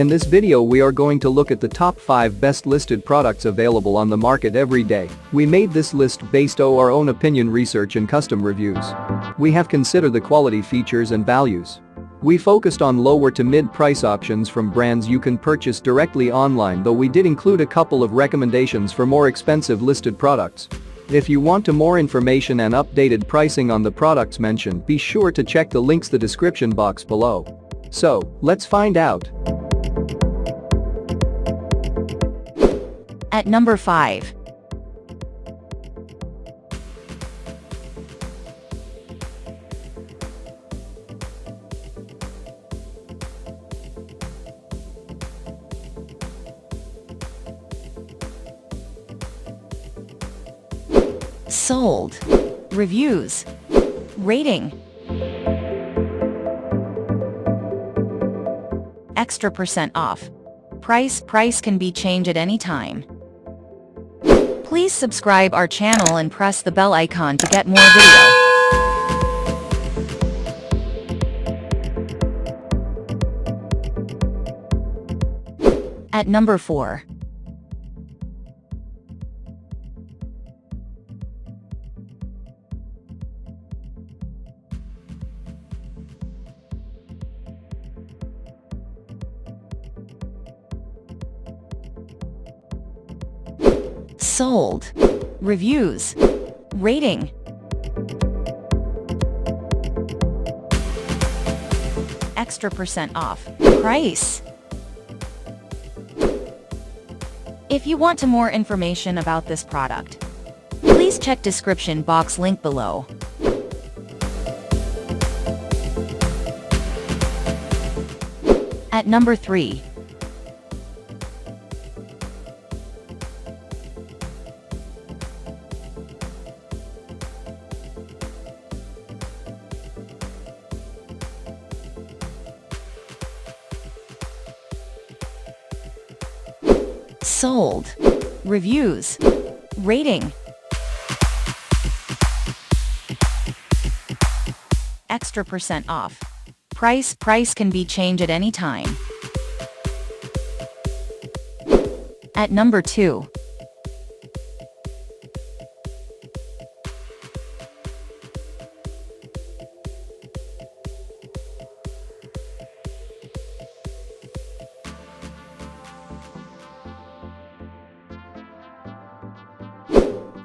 In this video we are going to look at the top 5 best listed products available on the market every day. We made this list based on our own opinion research and custom reviews. We have considered the quality features and values. We focused on lower to mid price options from brands you can purchase directly online, though we did include a couple of recommendations for more expensive listed products. If you want more information and updated pricing on the products mentioned, be sure to check the links in the description box below. So, let's find out. At number 5. Sold. Reviews. Rating. Extra % off. Price can be changed at any time. Please subscribe our channel and press the bell icon to get more video. At number 4. Sold. Reviews. Rating. Extra % off. Price. If you want more information about this product, please check description box link below. At number 3. Sold. Reviews. Rating. Extra % off. Price can be changed at any time. At number 2.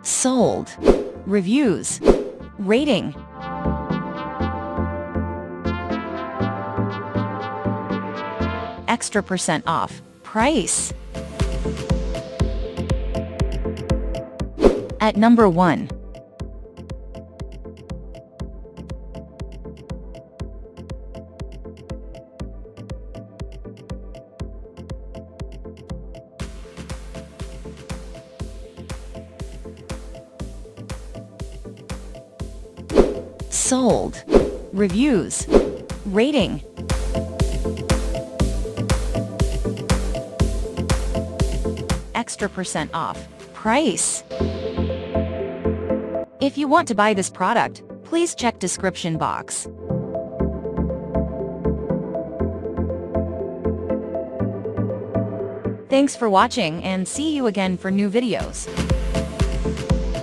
Sold. Reviews. Rating. Extra % off. Price. At number 1. Sold. Reviews. Rating. Extra % off. Price. If you want to buy this product, please check description box. Thanks for watching and see you again for new videos.